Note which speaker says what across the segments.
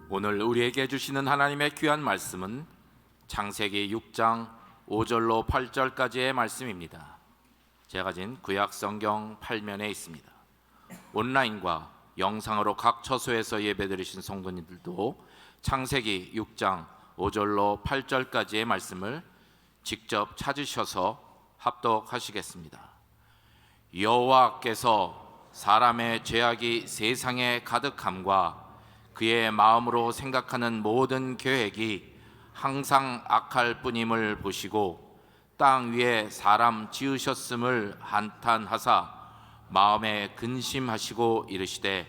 Speaker 1: 오늘 우리에게 주시는 하나님의 귀한 말씀은 창세기 6장 5절로 8절까지의 말씀입니다. 제가 가진 구약 성경 8면에 있습니다. 온라인과 영상으로 각 처소에서 예배드리신 성도님들도 창세기 6장 5절로 8절까지의 말씀을 직접 찾으셔서 합독하시겠습니다. 여호와께서 사람의 죄악이 세상에 가득함과 그의 마음으로 생각하는 모든 계획이 항상 악할 뿐임을 보시고 땅 위에 사람 지으셨음을 한탄하사 마음에 근심하시고 이르시되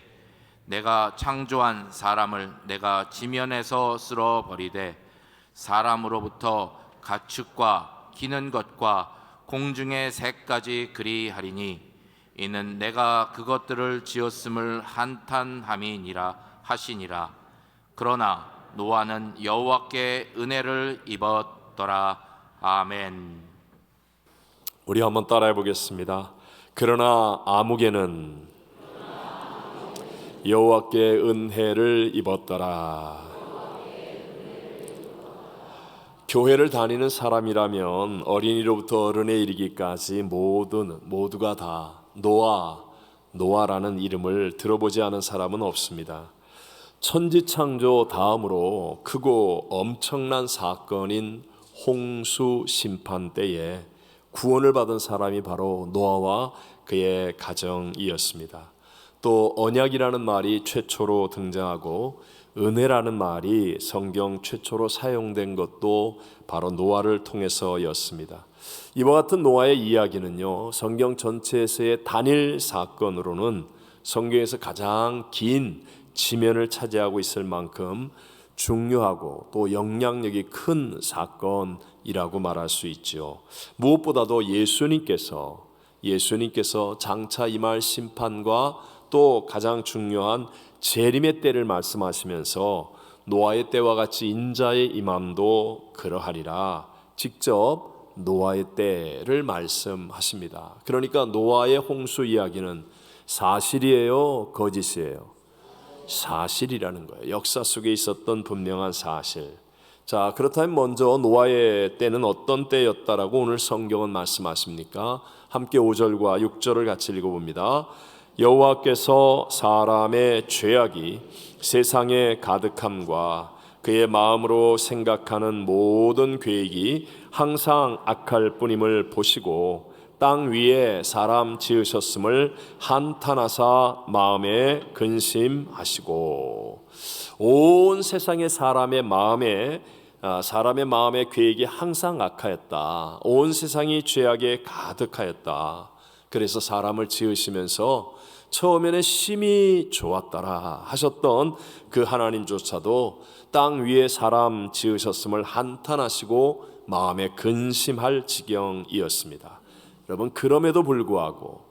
Speaker 1: 내가 창조한 사람을 내가 지면에서 쓸어버리되 사람으로부터 가축과 기는 것과 공중의 새까지 그리하리니 이는 내가 그것들을 지었음을 한탄함이니라 하시니라. 그러나 노아는 여호와께 은혜를 입었더라. 아멘.
Speaker 2: 우리 한번 따라해 보겠습니다. 그러나 아무개는 여호와께 은혜를 입었더라. 교회를 다니는 사람이라면 어린이로부터 어른에 이르기까지 모두가 다 노아라는 이름을 들어보지 않은 사람은 없습니다. 천지창조 다음으로 크고 엄청난 사건인 홍수 심판 때에 구원을 받은 사람이 바로 노아와 그의 가정이었습니다. 또 언약이라는 말이 최초로 등장하고 은혜라는 말이 성경 최초로 사용된 것도 바로 노아를 통해서였습니다. 이와 같은 노아의 이야기는요, 성경 전체에서의 단일 사건으로는 성경에서 가장 긴 지면을 차지하고 있을 만큼 중요하고 또 영향력이 큰 사건이라고 말할 수 있죠. 무엇보다도 예수님께서 장차 임할 심판과 또 가장 중요한 재림의 때를 말씀하시면서 노아의 때와 같이 인자의 임함도 그러하리라 직접 노아의 때를 말씀하십니다. 그러니까 노아의 홍수 이야기는 사실이에요, 거짓이에요? 사실이라는 거예요. 역사 속에 있었던 분명한 사실. 자, 그렇다면 먼저 노아의 때는 어떤 때였다라고 오늘 성경은 말씀하십니까? 함께 5절과 6절을 같이 읽어봅니다. 여호와께서 사람의 죄악이 세상에 가득함과 그의 마음으로 생각하는 모든 계획이 항상 악할 뿐임을 보시고 땅 위에 사람 지으셨음을 한탄하사 마음에 근심하시고. 온 세상의 사람의 마음에 계획이 항상 악하였다. 온 세상이 죄악에 가득하였다. 그래서 사람을 지으시면서 처음에는 심히 좋았더라 하셨던 그 하나님조차도 땅 위에 사람 지으셨음을 한탄하시고 마음에 근심할 지경이었습니다. 여러분, 그럼에도 불구하고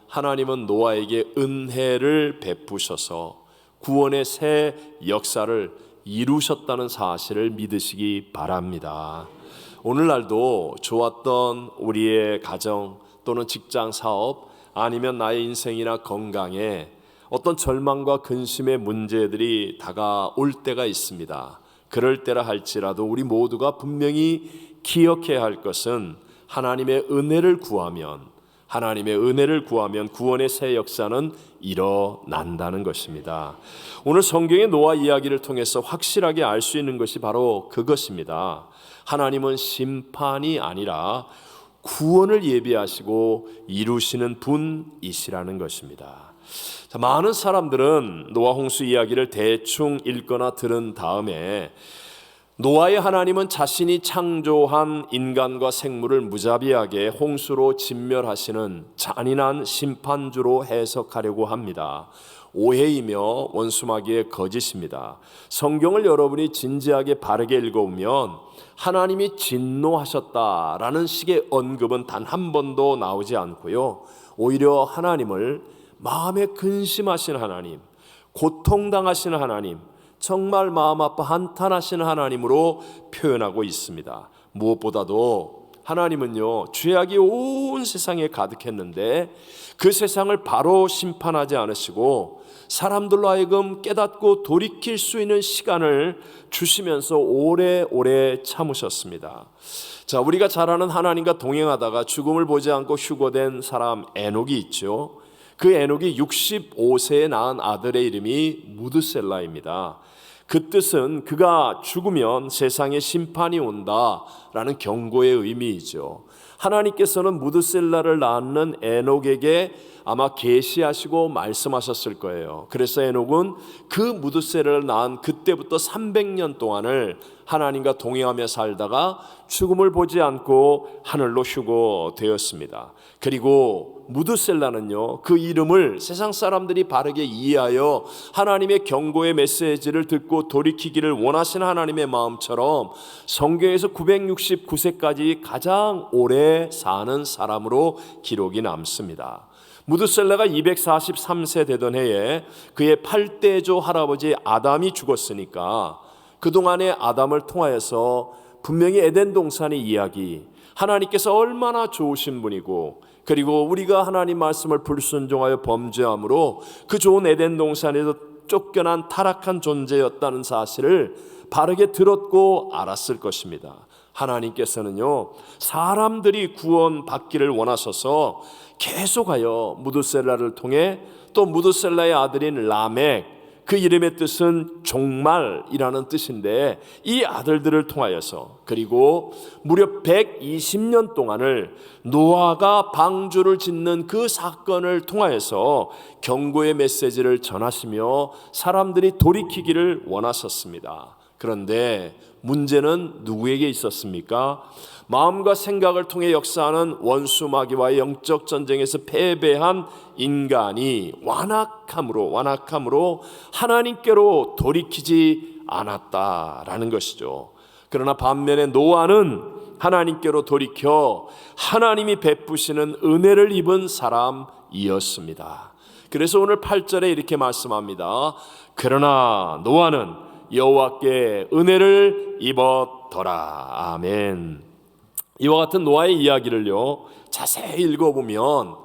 Speaker 2: 하나님은 노아에게 은혜를 베푸셔서 구원의 새 역사를 이루셨다는 사실을 믿으시기 바랍니다. 오늘날도 좋았던 우리의 가정 또는 직장 사업 아니면 나의 인생이나 건강에 어떤 절망과 근심의 문제들이 다가올 때가 있습니다. 그럴 때라 할지라도 우리 모두가 분명히 기억해야 할 것은 하나님의 은혜를 구하면 구원의 새 역사는 일어난다는 것입니다. 오늘 성경의 노아 이야기를 통해서 확실하게 알 수 있는 것이 바로 그것입니다. 하나님은 심판이 아니라 구원을 예비하시고 이루시는 분이시라는 것입니다. 자, 많은 사람들은 노아 홍수 이야기를 대충 읽거나 들은 다음에 노아의 하나님은 자신이 창조한 인간과 생물을 무자비하게 홍수로 진멸하시는 잔인한 심판주로 해석하려고 합니다. 오해이며 원수마귀의 거짓입니다. 성경을 여러분이 진지하게 바르게 읽어보면 하나님이 진노하셨다라는 식의 언급은 단 한 번도 나오지 않고요, 오히려 하나님을 마음에 근심하신 하나님, 고통당하시는 하나님, 정말 마음 아파 한탄하시는 하나님으로 표현하고 있습니다. 무엇보다도 하나님은요, 죄악이 온 세상에 가득했는데 그 세상을 바로 심판하지 않으시고 사람들로 하여금 깨닫고 돌이킬 수 있는 시간을 주시면서 오래오래 참으셨습니다. 자, 우리가 잘 아는 하나님과 동행하다가 죽음을 보지 않고 휴거된 사람 에녹이 있죠. 그 에녹이 65세에 낳은 아들의 이름이 무드셀라입니다. 그 뜻은 그가 죽으면 세상에 심판이 온다라는 경고의 의미이죠. 하나님께서는 무드셀라를 낳는 에녹에게 아마 계시하시고 말씀하셨을 거예요. 그래서 에녹은 그 무드셀라를 낳은 그때부터 300년 동안을 하나님과 동행하며 살다가 죽음을 보지 않고 하늘로 휴거되었습니다. 그리고 무드셀라는요, 그 이름을 세상 사람들이 바르게 이해하여 하나님의 경고의 메시지를 듣고 돌이키기를 원하시는 하나님의 마음처럼 성경에서 969세까지 가장 오래 사는 사람으로 기록이 남습니다. 무드셀라가 243세 되던 해에 그의 8대조 할아버지 아담이 죽었으니까 그동안의 아담을 통하여서 분명히 에덴 동산의 이야기, 하나님께서 얼마나 좋으신 분이고 그리고 우리가 하나님 말씀을 불순종하여 범죄함으로 그 좋은 에덴 동산에서 쫓겨난 타락한 존재였다는 사실을 바르게 들었고 알았을 것입니다. 하나님께서는요, 사람들이 구원받기를 원하셔서 계속하여 무드셀라를 통해 또 무드셀라의 아들인 라멕, 그 이름의 뜻은 종말이라는 뜻인데 이 아들들을 통하여서 그리고 무려 120년 동안을 노아가 방주를 짓는 그 사건을 통하여서 경고의 메시지를 전하시며 사람들이 돌이키기를 원하셨습니다. 그런데 문제는 누구에게 있었습니까? 마음과 생각을 통해 역사하는 원수 마귀와의 영적 전쟁에서 패배한 인간이 완악함으로 하나님께로 돌이키지 않았다라는 것이죠. 그러나 반면에 노아는 하나님께로 돌이켜 하나님이 베푸시는 은혜를 입은 사람이었습니다. 그래서 오늘 8절에 이렇게 말씀합니다. 그러나 노아는 여호와께 은혜를 입었더라. 아멘. 이와 같은 노아의 이야기를요, 자세히 읽어보면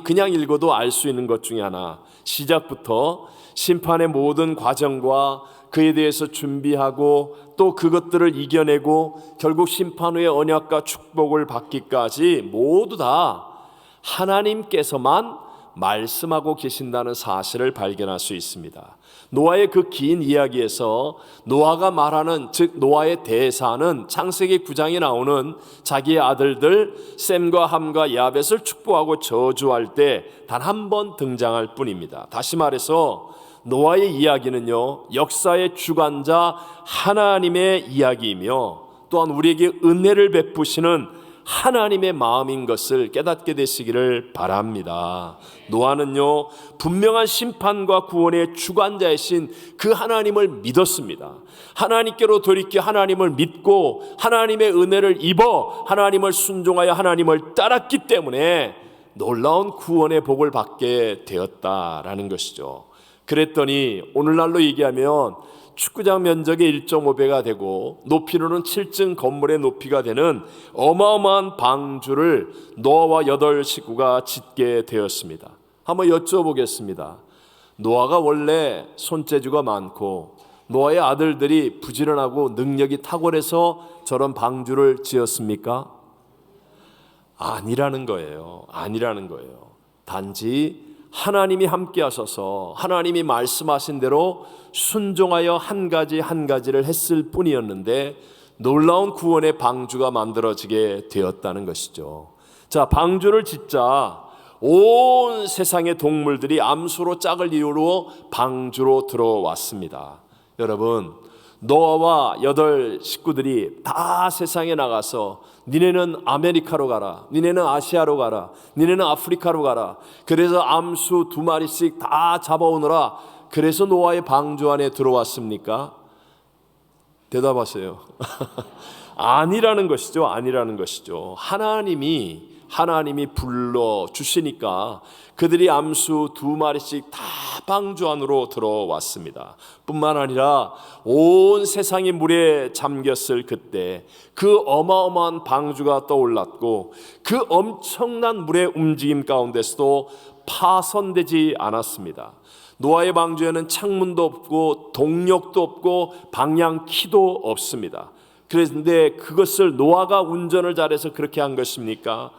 Speaker 2: 그냥 읽어도 알 수 있는 것 중에 하나, 시작부터 심판의 모든 과정과 그에 대해서 준비하고 또 그것들을 이겨내고 결국 심판 후에 언약과 축복을 받기까지 모두 다 하나님께서만 말씀하고 계신다는 사실을 발견할 수 있습니다. 노아의 그 긴 이야기에서 노아가 말하는, 즉 노아의 대사는 창세기 9장에 나오는 자기의 아들들 셈과 함과 야벳을 축복하고 저주할 때 단 한 번 등장할 뿐입니다. 다시 말해서 노아의 이야기는요, 역사의 주관자 하나님의 이야기이며 또한 우리에게 은혜를 베푸시는 하나님의 마음인 것을 깨닫게 되시기를 바랍니다. 노아는요, 분명한 심판과 구원의 주관자이신 그 하나님을 믿었습니다. 하나님께로 돌이켜 하나님을 믿고 하나님의 은혜를 입어 하나님을 순종하여 하나님을 따랐기 때문에 놀라운 구원의 복을 받게 되었다라는 것이죠. 그랬더니 오늘날로 얘기하면 축구장 면적의 1.5배가 되고 높이로는 7층 건물의 높이가 되는 어마어마한 방주를 노아와 8 식구가 짓게 되었습니다. 한번 여쭤보겠습니다. 노아가 원래 손재주가 많고 노아의 아들들이 부지런하고 능력이 탁월해서 저런 방주를 지었습니까? 아니라는 거예요. 단지 하나님이 함께 하셔서 하나님이 말씀하신 대로 순종하여 한 가지를 했을 뿐이었는데 놀라운 구원의 방주가 만들어지게 되었다는 것이죠. 자, 방주를 짓자 온 세상의 동물들이 암소로 짝을 이루어 방주로 들어왔습니다. 여러분, 노아와 8 식구들이 다 세상에 나가서 니네는 아메리카로 가라, 니네는 아시아로 가라, 니네는 아프리카로 가라, 그래서 암수 2마리씩 다 잡아오느라 그래서 노아의 방주 안에 들어왔습니까? 대답하세요. 아니라는 것이죠. 하나님이 하나님이 불러 주시니까 그들이 암수 2마리씩 다 방주 안으로 들어왔습니다. 뿐만 아니라 온 세상이 물에 잠겼을 그때 그 어마어마한 방주가 떠올랐고 그 엄청난 물의 움직임 가운데서도 파손되지 않았습니다. 노아의 방주에는 창문도 없고 동력도 없고 방향키도 없습니다. 그런데 그것을 노아가 운전을 잘해서 그렇게 한 것입니까?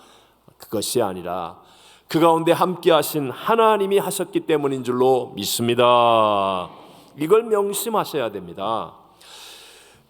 Speaker 2: 그것이 아니라 그 가운데 함께 하신 하나님이 하셨기 때문인 줄로 믿습니다. 이걸 명심하셔야 됩니다.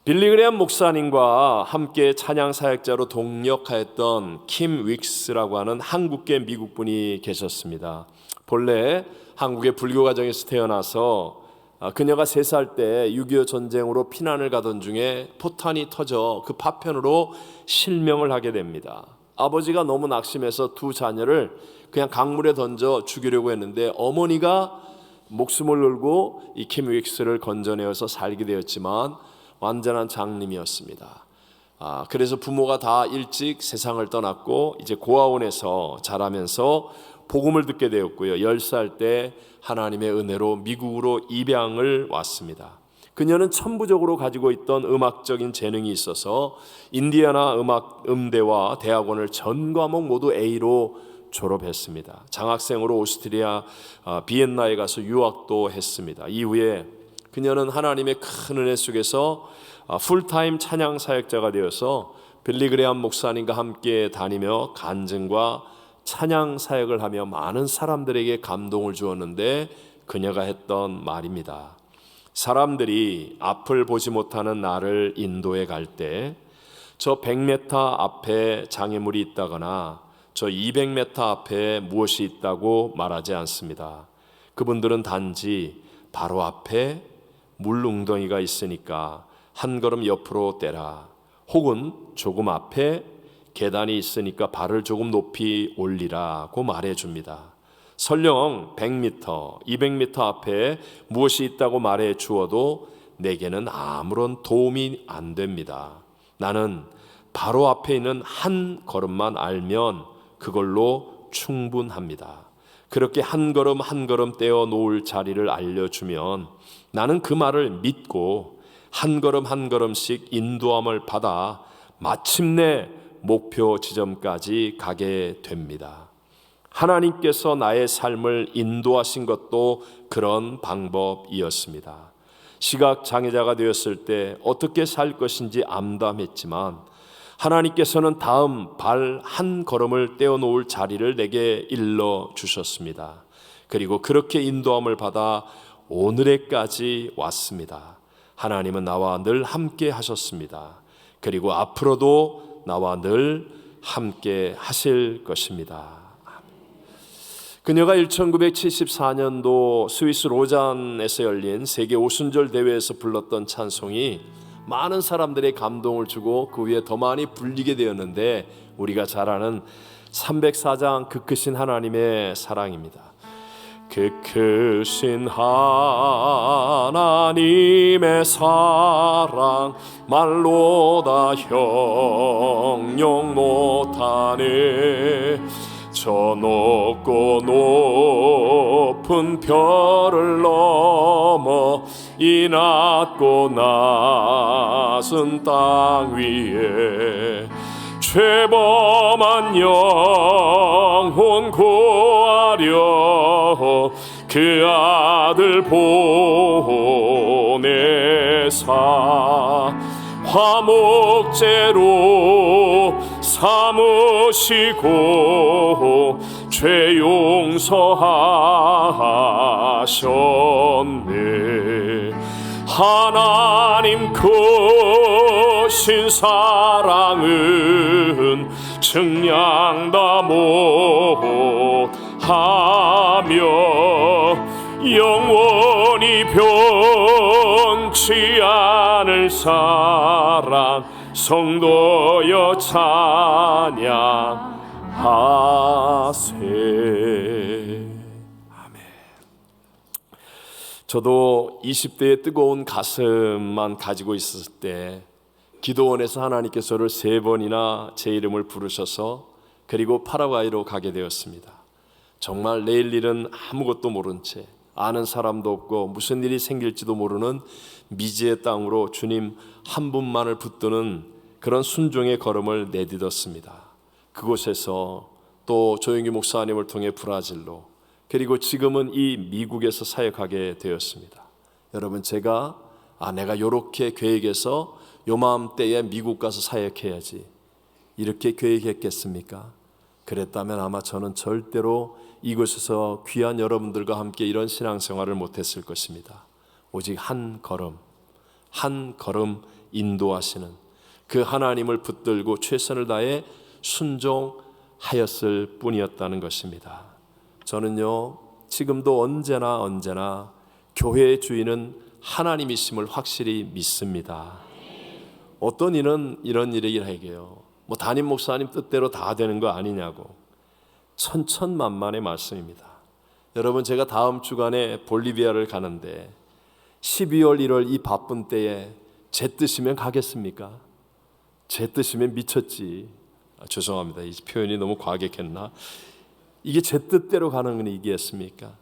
Speaker 2: 빌리 그레엄 목사님과 함께 찬양 사역자로 동역하였던 킴 윅스라고 하는 한국계 미국분이 계셨습니다. 본래 한국의 불교 가정에서 태어나서 그녀가 3살 때 6.25 전쟁으로 피난을 가던 중에 포탄이 터져 그 파편으로 실명을 하게 됩니다. 아버지가 너무 낙심해서 2 자녀를 그냥 강물에 던져 죽이려고 했는데 어머니가 목숨을 걸고 이 킴 윅스를 건져내어서 살게 되었지만 완전한 장님이었습니다. 그래서 부모가 다 일찍 세상을 떠났고 이제 고아원에서 자라면서 복음을 듣게 되었고요. 10살 때 하나님의 은혜로 미국으로 입양을 왔습니다. 그녀는 천부적으로 가지고 있던 음악적인 재능이 있어서 인디애나 음대와 대학원을 전 과목 모두 A로 졸업했습니다. 장학생으로 오스트리아 비엔나에 가서 유학도 했습니다. 이후에 그녀는 하나님의 큰 은혜 속에서 풀타임 찬양 사역자가 되어서 빌리 그레엄 목사님과 함께 다니며 간증과 찬양 사역을 하며 많은 사람들에게 감동을 주었는데 그녀가 했던 말입니다. 사람들이 앞을 보지 못하는 나를 인도에 갈 때 저 100m 앞에 장애물이 있다거나 저 200m 앞에 무엇이 있다고 말하지 않습니다. 그분들은 단지 바로 앞에 물웅덩이가 있으니까 한 걸음 옆으로 떼라, 혹은 조금 앞에 계단이 있으니까 발을 조금 높이 올리라고 말해줍니다. 설령 100m, 200m 앞에 무엇이 있다고 말해 주어도 내게는 아무런 도움이 안 됩니다. 나는 바로 앞에 있는 한 걸음만 알면 그걸로 충분합니다. 그렇게 한 걸음 한 걸음 떼어 놓을 자리를 알려주면 나는 그 말을 믿고 한 걸음 한 걸음씩 인도함을 받아 마침내 목표 지점까지 가게 됩니다. 하나님께서 나의 삶을 인도하신 것도 그런 방법이었습니다. 시각장애자가 되었을 때 어떻게 살 것인지 암담했지만 하나님께서는 다음 발 한 걸음을 떼어놓을 자리를 내게 일러주셨습니다. 그리고 그렇게 인도함을 받아 오늘에까지 왔습니다. 하나님은 나와 늘 함께 하셨습니다. 그리고 앞으로도 나와 늘 함께 하실 것입니다. 그녀가 1974년도 스위스 로잔에서 열린 세계 오순절 대회에서 불렀던 찬송이 많은 사람들의 감동을 주고 그 위에 더 많이 불리게 되었는데 우리가 잘 아는 304장 그 크신 하나님의 사랑입니다. 그 크신 하나님의 사랑 말로 다 형용 못하네. 저 높고 높은 별을 넘어 이 낮고 낮은 땅 위에 죄범한 영혼 구하려 그 아들 보내사 화목제로 삼으시고 죄 용서하셨네. 하나님 크신 사랑은 증량다 못하며 영원히 변치 않을 사랑 성도여 찬양하세. 아멘. 저도 20대의 뜨거운 가슴만 가지고 있었을 때 기도원에서 하나님께서 저를 3번이나 제 이름을 부르셔서 그리고 파라과이로 가게 되었습니다. 정말 내일 일은 아무것도 모른 채, 아는 사람도 없고 무슨 일이 생길지도 모르는 미지의 땅으로 주님 한 분만을 붙드는 그런 순종의 걸음을 내딛었습니다. 그곳에서 또 조영기 목사님을 통해 브라질로, 그리고 지금은 이 미국에서 사역하게 되었습니다. 여러분, 제가 내가 요렇게 계획해서 요맘때에 미국 가서 사역해야지, 이렇게 계획했겠습니까? 그랬다면 아마 저는 절대로 이곳에서 귀한 여러분들과 함께 이런 신앙생활을 못했을 것입니다. 오직 한 걸음 인도하시는 그 하나님을 붙들고 최선을 다해 순종하였을 뿐이었다는 것입니다. 저는요, 지금도 언제나 교회의 주인은 하나님이심을 확실히 믿습니다. 어떤 이는 이런 얘기를 해요. 담임 목사님 뜻대로 다 되는 거 아니냐고. 천천만만의 말씀입니다. 여러분, 제가 다음 주간에 볼리비아를 가는데 12월 1월 이 바쁜 때에 제 뜻이면 가겠습니까? 제 뜻이면 미쳤지. 죄송합니다. 이 표현이 너무 과격했나? 이게 제 뜻대로 가는 건 이게였습니까?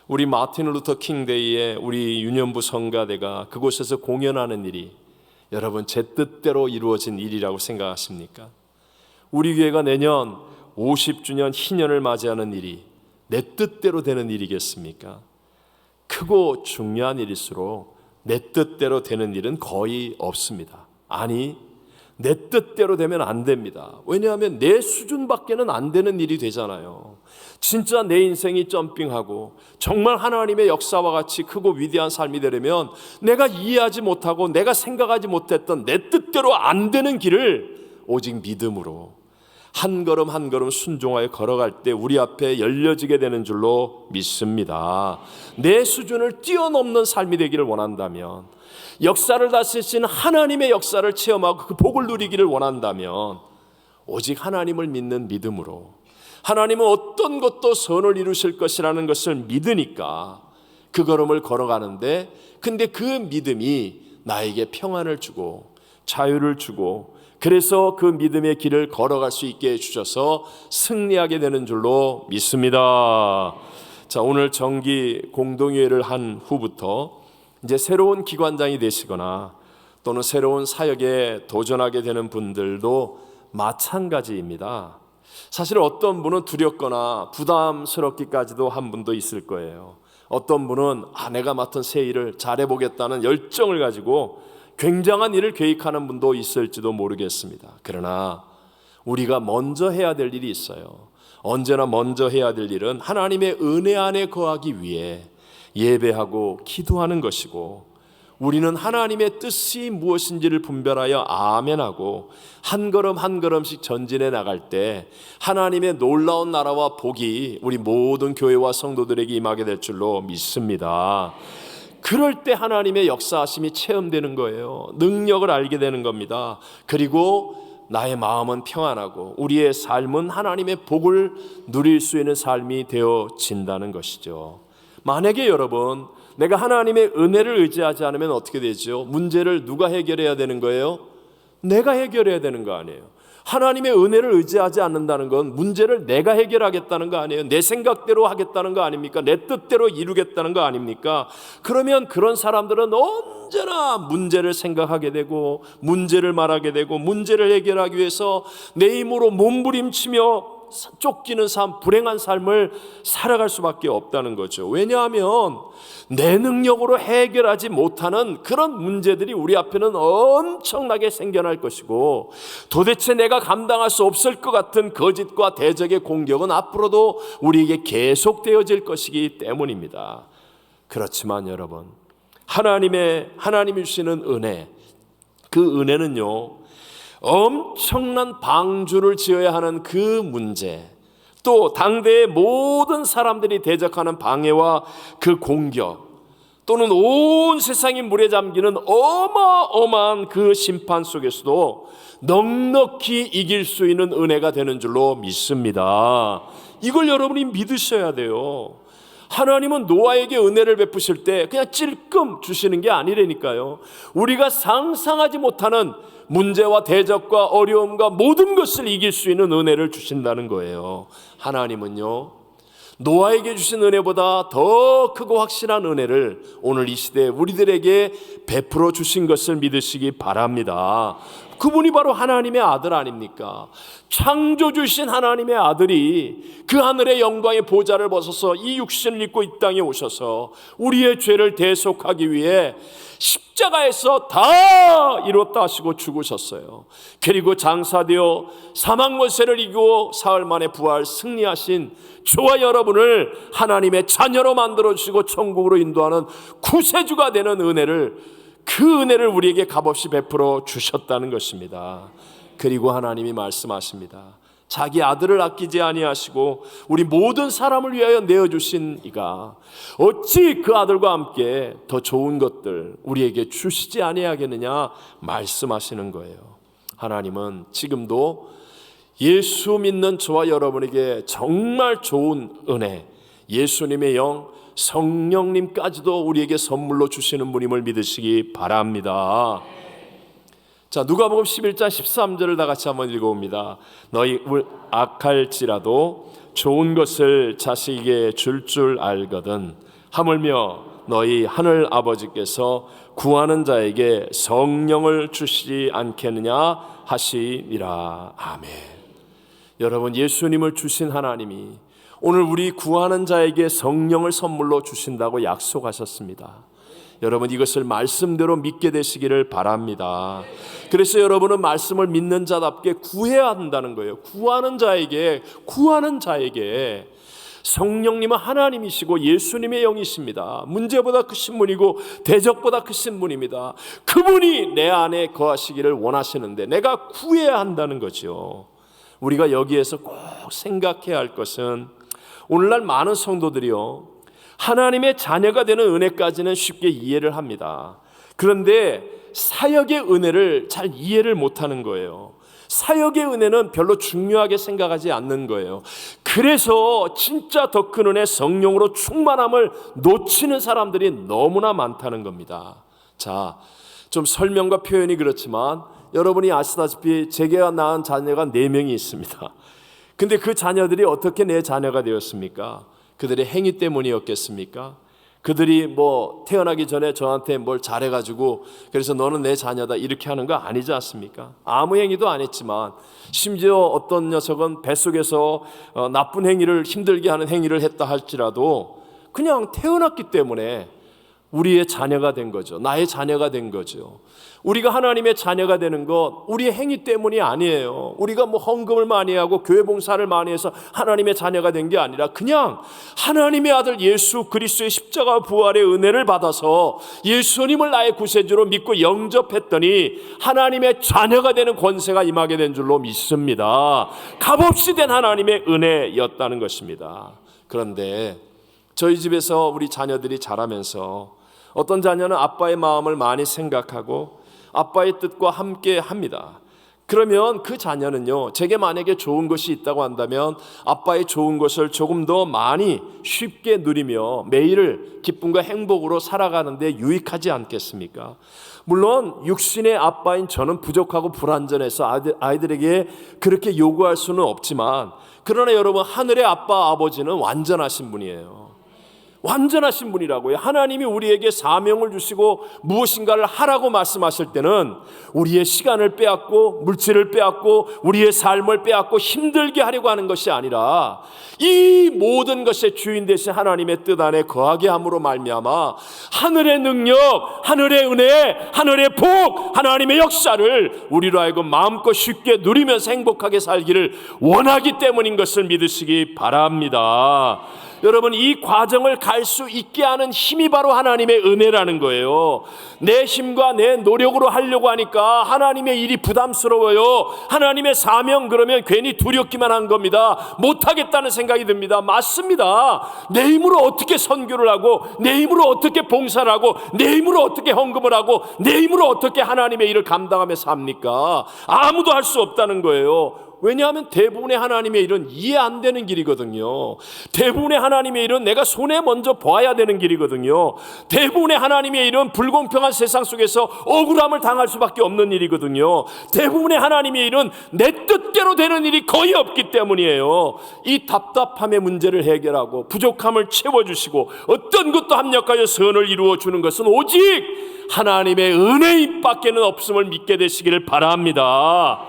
Speaker 2: 우리 마틴 루터 킹 데이에 우리 유년부 성가대가 그곳에서 공연하는 일이 여러분 제 뜻대로 이루어진 일이라고 생각하십니까? 우리 교회가 내년 50주년 희년을 맞이하는 일이 내 뜻대로 되는 일이겠습니까? 크고 중요한 일일수록 내 뜻대로 되는 일은 거의 없습니다. 아니, 내 뜻대로 되면 안 됩니다. 왜냐하면 내 수준밖에는 안 되는 일이 되잖아요. 진짜 내 인생이 점핑하고 정말 하나님의 역사와 같이 크고 위대한 삶이 되려면 내가 이해하지 못하고 내가 생각하지 못했던 내 뜻대로 안 되는 길을 오직 믿음으로 한 걸음 한 걸음 순종하여 걸어갈 때 우리 앞에 열려지게 되는 줄로 믿습니다. 내 수준을 뛰어넘는 삶이 되기를 원한다면, 역사를 다스리신 하나님의 역사를 체험하고 그 복을 누리기를 원한다면 오직 하나님을 믿는 믿음으로, 하나님은 어떤 것도 선을 이루실 것이라는 것을 믿으니까 그 걸음을 걸어가는데, 근데 그 믿음이 나에게 평안을 주고 자유를 주고, 그래서 그 믿음의 길을 걸어갈 수 있게 해주셔서 승리하게 되는 줄로 믿습니다. 자, 오늘 정기 공동회의를 한 후부터 이제 새로운 기관장이 되시거나 또는 새로운 사역에 도전하게 되는 분들도 마찬가지입니다. 사실 어떤 분은 두렵거나 부담스럽기까지도 한 분도 있을 거예요. 어떤 분은 내가 맡은 새 일을 잘해보겠다는 열정을 가지고 굉장한 일을 계획하는 분도 있을지도 모르겠습니다. 그러나 우리가 먼저 해야 될 일이 있어요. 언제나 먼저 해야 될 일은 하나님의 은혜 안에 거하기 위해 예배하고 기도하는 것이고, 우리는 하나님의 뜻이 무엇인지를 분별하여 아멘하고 한 걸음 한 걸음씩 전진해 나갈 때 하나님의 놀라운 나라와 복이 우리 모든 교회와 성도들에게 임하게 될 줄로 믿습니다. 그럴 때 하나님의 역사하심이 체험되는 거예요. 능력을 알게 되는 겁니다. 그리고 나의 마음은 평안하고 우리의 삶은 하나님의 복을 누릴 수 있는 삶이 되어진다는 것이죠. 만약에 여러분, 내가 하나님의 은혜를 의지하지 않으면 어떻게 되죠? 문제를 누가 해결해야 되는 거예요? 내가 해결해야 되는 거 아니에요. 하나님의 은혜를 의지하지 않는다는 건 문제를 내가 해결하겠다는 거 아니에요. 내 생각대로 하겠다는 거 아닙니까? 내 뜻대로 이루겠다는 거 아닙니까? 그러면 그런 사람들은 언제나 문제를 생각하게 되고 문제를 말하게 되고 문제를 해결하기 위해서 내 힘으로 몸부림치며 쫓기는 삶, 불행한 삶을 살아갈 수밖에 없다는 거죠. 왜냐하면 내 능력으로 해결하지 못하는 그런 문제들이 우리 앞에는 엄청나게 생겨날 것이고, 도대체 내가 감당할 수 없을 것 같은 거짓과 대적의 공격은 앞으로도 우리에게 계속되어질 것이기 때문입니다. 그렇지만 여러분, 하나님이 주시는 은혜, 그 은혜는요, 엄청난 방주를 지어야 하는 그 문제, 또 당대의 모든 사람들이 대적하는 방해와 그 공격, 또는 온 세상이 물에 잠기는 어마어마한 그 심판 속에서도 넉넉히 이길 수 있는 은혜가 되는 줄로 믿습니다. 이걸 여러분이 믿으셔야 돼요. 하나님은 노아에게 은혜를 베푸실 때 그냥 찔끔 주시는 게 아니라니까요. 우리가 상상하지 못하는 문제와 대적과 어려움과 모든 것을 이길 수 있는 은혜를 주신다는 거예요. 하나님은요, 노아에게 주신 은혜보다 더 크고 확실한 은혜를 오늘 이 시대에 우리들에게 베풀어 주신 것을 믿으시기 바랍니다. 그분이 바로 하나님의 아들 아닙니까? 창조주신 하나님의 아들이 그 하늘의 영광의 보좌를 벗어서 이 육신을 입고 이 땅에 오셔서 우리의 죄를 대속하기 위해 십자가에서 다 이뤘다 하시고 죽으셨어요. 그리고 장사되어 사망 권세를 이기고 사흘 만에 부활 승리하신 저와 여러분을 하나님의 자녀로 만들어주시고 천국으로 인도하는 구세주가 되는 은혜를, 그 은혜를 우리에게 값없이 베풀어 주셨다는 것입니다. 그리고 하나님이 말씀하십니다. 자기 아들을 아끼지 아니하시고 우리 모든 사람을 위하여 내어주신 이가 어찌 그 아들과 함께 더 좋은 것들 우리에게 주시지 아니하겠느냐 말씀하시는 거예요. 하나님은 지금도 예수 믿는 저와 여러분에게 정말 좋은 은혜, 예수님의 영, 성령님까지도 우리에게 선물로 주시는 분임을 믿으시기 바랍니다. 자, 누가복음 11장 13절을 다 같이 한번 읽어봅니다. 너희 악할지라도 좋은 것을 자식에게 줄 알거든 하물며 너희 하늘 아버지께서 구하는 자에게 성령을 주시지 않겠느냐 하시니라. 아멘. 여러분, 예수님을 주신 하나님이 오늘 우리 구하는 자에게 성령을 선물로 주신다고 약속하셨습니다. 여러분, 이것을 말씀대로 믿게 되시기를 바랍니다. 그래서 여러분은 말씀을 믿는 자답게 구해야 한다는 거예요. 구하는 자에게 성령님은 하나님이시고 예수님의 영이십니다. 문제보다 크신 분이고 대적보다 크신 분입니다. 그분이 내 안에 거하시기를 원하시는데 내가 구해야 한다는 거죠. 우리가 여기에서 꼭 생각해야 할 것은, 오늘날 많은 성도들이요, 하나님의 자녀가 되는 은혜까지는 쉽게 이해를 합니다. 그런데 사역의 은혜를 잘 이해를 못하는 거예요. 사역의 은혜는 별로 중요하게 생각하지 않는 거예요. 그래서 진짜 더 큰 은혜, 성령으로 충만함을 놓치는 사람들이 너무나 많다는 겁니다. 자, 좀 설명과 표현이 그렇지만 여러분이 아시다시피 제가 낳은 자녀가 4명이 있습니다. 근데 그 자녀들이 어떻게 내 자녀가 되었습니까? 그들의 행위 때문이었겠습니까? 그들이 태어나기 전에 저한테 뭘 잘해가지고 그래서 너는 내 자녀다 이렇게 하는 거 아니지 않습니까? 아무 행위도 안 했지만, 심지어 어떤 녀석은 뱃속에서 나쁜 행위를, 힘들게 하는 행위를 했다 할지라도 그냥 태어났기 때문에 우리의 자녀가 된 거죠. 나의 자녀가 된 거죠. 우리가 하나님의 자녀가 되는 것 우리의 행위 때문이 아니에요. 우리가 헌금을 많이 하고 교회 봉사를 많이 해서 하나님의 자녀가 된 게 아니라 그냥 하나님의 아들 예수 그리스도의 십자가 부활의 은혜를 받아서 예수님을 나의 구세주로 믿고 영접했더니 하나님의 자녀가 되는 권세가 임하게 된 줄로 믿습니다. 값없이 된 하나님의 은혜였다는 것입니다. 그런데 저희 집에서 우리 자녀들이 자라면서 어떤 자녀는 아빠의 마음을 많이 생각하고 아빠의 뜻과 함께 합니다. 그러면 그 자녀는요, 제게 만약에 좋은 것이 있다고 한다면 아빠의 좋은 것을 조금 더 많이 쉽게 누리며 매일을 기쁨과 행복으로 살아가는데 유익하지 않겠습니까? 물론 육신의 아빠인 저는 부족하고 불완전해서 아이들에게 그렇게 요구할 수는 없지만, 그러나 여러분, 하늘의 아빠 아버지는 완전하신 분이에요. 완전하신 분이라고요. 하나님이 우리에게 사명을 주시고 무엇인가를 하라고 말씀하실 때는 우리의 시간을 빼앗고 물질을 빼앗고 우리의 삶을 빼앗고 힘들게 하려고 하는 것이 아니라 이 모든 것의 주인 되신 하나님의 뜻 안에 거하게 함으로 말미암아 하늘의 능력, 하늘의 은혜, 하늘의 복, 하나님의 역사를 우리로 하여금 마음껏 쉽게 누리면서 행복하게 살기를 원하기 때문인 것을 믿으시기 바랍니다. 여러분, 이 과정을 갈 수 있게 하는 힘이 바로 하나님의 은혜라는 거예요. 내 힘과 내 노력으로 하려고 하니까 하나님의 일이 부담스러워요. 하나님의 사명 그러면 괜히 두렵기만 한 겁니다. 못하겠다는 생각이 듭니다. 맞습니다. 내 힘으로 어떻게 선교를 하고, 내 힘으로 어떻게 봉사를 하고, 내 힘으로 어떻게 헌금을 하고, 내 힘으로 어떻게 하나님의 일을 감당하며 삽니까? 아무도 할 수 없다는 거예요. 왜냐하면 대부분의 하나님의 일은 이해 안 되는 길이거든요. 대부분의 하나님의 일은 내가 손에 먼저 봐야 되는 길이거든요. 대부분의 하나님의 일은 불공평한 세상 속에서 억울함을 당할 수밖에 없는 일이거든요. 대부분의 하나님의 일은 내 뜻대로 되는 일이 거의 없기 때문이에요. 이 답답함의 문제를 해결하고 부족함을 채워주시고 어떤 것도 합력하여 선을 이루어주는 것은 오직 하나님의 은혜인 밖에는 없음을 믿게 되시기를 바랍니다.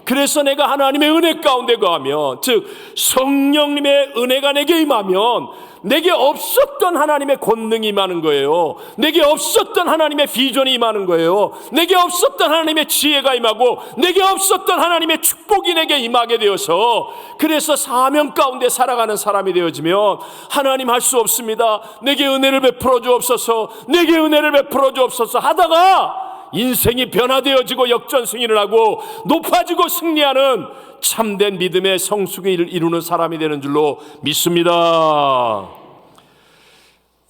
Speaker 2: 그래서 내가 하나님의 은혜 가운데 거하면, 즉 성령님의 은혜가 내게 임하면 내게 없었던 하나님의 권능이 임하는 거예요. 내게 없었던 하나님의 비전이 임하는 거예요. 내게 없었던 하나님의 지혜가 임하고 내게 없었던 하나님의 축복이 내게 임하게 되어서, 그래서 사명 가운데 살아가는 사람이 되어지면 하나님 할 수 없습니다, 내게 은혜를 베풀어 주옵소서, 내게 은혜를 베풀어 주옵소서 하다가 인생이 변화되어지고 역전승리를 하고 높아지고 승리하는 참된 믿음의 성숙을 이루는 사람이 되는 줄로 믿습니다.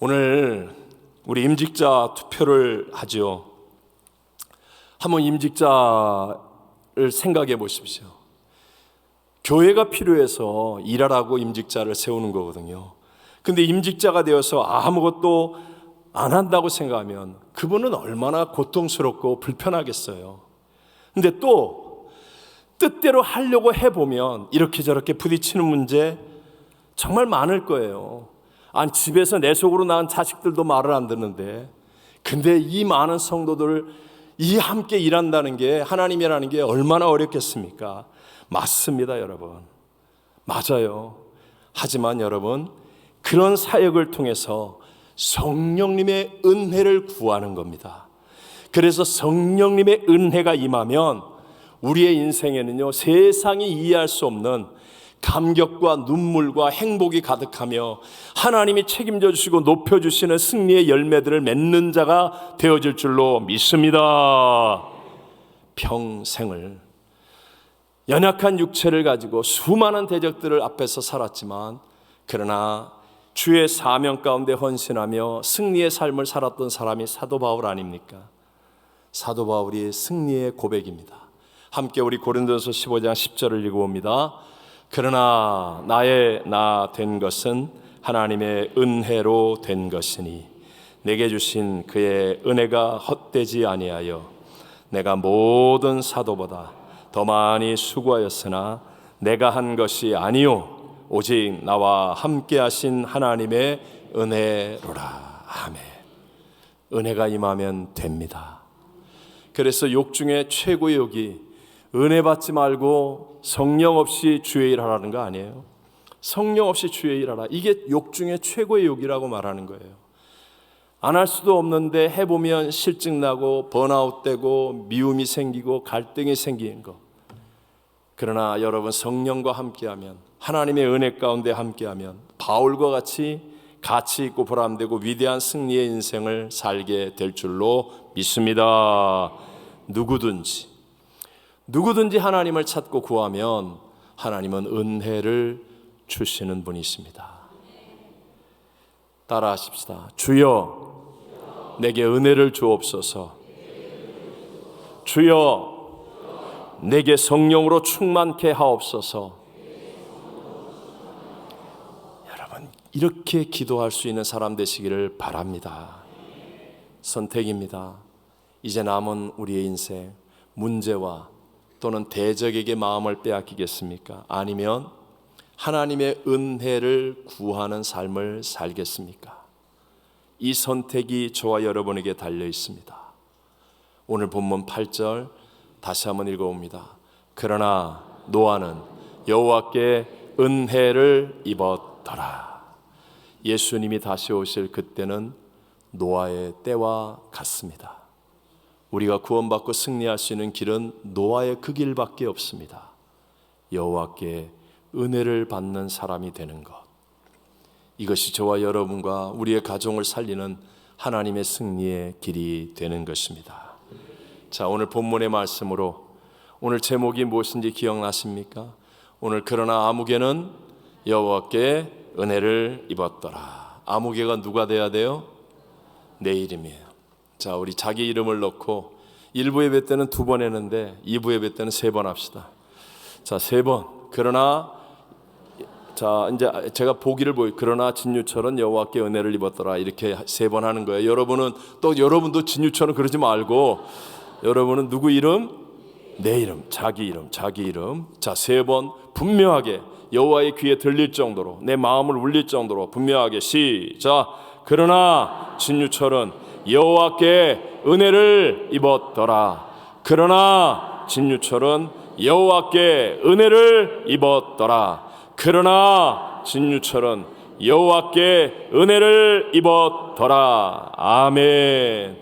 Speaker 2: 오늘 우리 임직자 투표를 하죠. 한번 임직자를 생각해 보십시오. 교회가 필요해서 일하라고 임직자를 세우는 거거든요. 근데 임직자가 되어서 아무것도 안 한다고 생각하면 그분은 얼마나 고통스럽고 불편하겠어요. 근데 또 뜻대로 하려고 해보면 이렇게 저렇게 부딪히는 문제 정말 많을 거예요. 아니, 집에서 내 속으로 낳은 자식들도 말을 안 듣는데, 근데 이 많은 성도들 이 함께 일한다는 게, 하나님이라는 게 얼마나 어렵겠습니까? 맞습니다, 여러분. 맞아요. 하지만 여러분, 그런 사역을 통해서 성령님의 은혜를 구하는 겁니다. 그래서 성령님의 은혜가 임하면 우리의 인생에는요, 세상이 이해할 수 없는 감격과 눈물과 행복이 가득하며 하나님이 책임져 주시고 높여주시는 승리의 열매들을 맺는 자가 되어질 줄로 믿습니다. 평생을 연약한 육체를 가지고 수많은 대적들을 앞에서 살았지만, 그러나 주의 사명 가운데 헌신하며 승리의 삶을 살았던 사람이 사도 바울 아닙니까? 사도 바울이 승리의 고백입니다. 함께 우리 고린도서 15장 10절을 읽어봅니다. 그러나 나의 나 된 것은 하나님의 은혜로 된 것이니 내게 주신 그의 은혜가 헛되지 아니하여 내가 모든 사도보다 더 많이 수고하였으나 내가 한 것이 아니요 오직 나와 함께 하신 하나님의 은혜로라. 아멘. 은혜가 임하면 됩니다. 그래서 욕 중에 최고의 욕이 은혜 받지 말고 성령 없이 주의 일 하라는 거 아니에요? 성령 없이 주의 일 하라, 이게 욕 중에 최고의 욕이라고 말하는 거예요. 안 할 수도 없는데 해보면 실증 나고 번아웃 되고 미움이 생기고 갈등이 생기는 거. 그러나 여러분, 성령과 함께하면, 하나님의 은혜 가운데 함께하면 바울과 같이 가치 있고 보람되고 위대한 승리의 인생을 살게 될 줄로 믿습니다. 누구든지 하나님을 찾고 구하면 하나님은 은혜를 주시는 분이십니다. 따라하십시다. 주여 내게 은혜를 주옵소서. 주여 내게 성령으로 충만케 하옵소서. 여러분, 이렇게 기도할 수 있는 사람 되시기를 바랍니다. 선택입니다. 이제 남은 우리의 인생, 문제와 또는 대적에게 마음을 빼앗기겠습니까? 아니면 하나님의 은혜를 구하는 삶을 살겠습니까? 이 선택이 저와 여러분에게 달려 있습니다. 오늘 본문 8절 다시 한번 읽어봅니다. 그러나 노아는 여호와께 은혜를 입었더라. 예수님이 다시 오실 그때는 노아의 때와 같습니다. 우리가 구원받고 승리할 수 있는 길은 노아의 그 길밖에 없습니다. 여호와께 은혜를 받는 사람이 되는 것, 이것이 저와 여러분과 우리의 가정을 살리는 하나님의 승리의 길이 되는 것입니다. 자, 오늘 본문의 말씀으로 오늘 제목이 무엇인지 기억나십니까? 오늘 그러나 아무개는 여호와께 은혜를 입었더라. 아무개가 누가 돼야 돼요? 내 이름이에요. 자, 우리 자기 이름을 넣고 1부 예배 때는 2번 했는데 2부 예배 때는 3번 합시다. 자, 3번. 그러나 자, 이제 제가 보기를 그러나 진유철은 여호와께 은혜를 입었더라. 이렇게 3번 하는 거예요. 여러분도 진유철은 그러지 말고 여러분은 누구 이름? 내 이름, 자기 이름. 자, 3번 분명하게 여호와의 귀에 들릴 정도로, 내 마음을 울릴 정도로 분명하게 시작. 그러나 진유철은 여호와께 은혜를 입었더라. 그러나 진유철은 여호와께 은혜를 입었더라. 그러나 진유철은 여호와께 은혜를 입었더라. 아멘.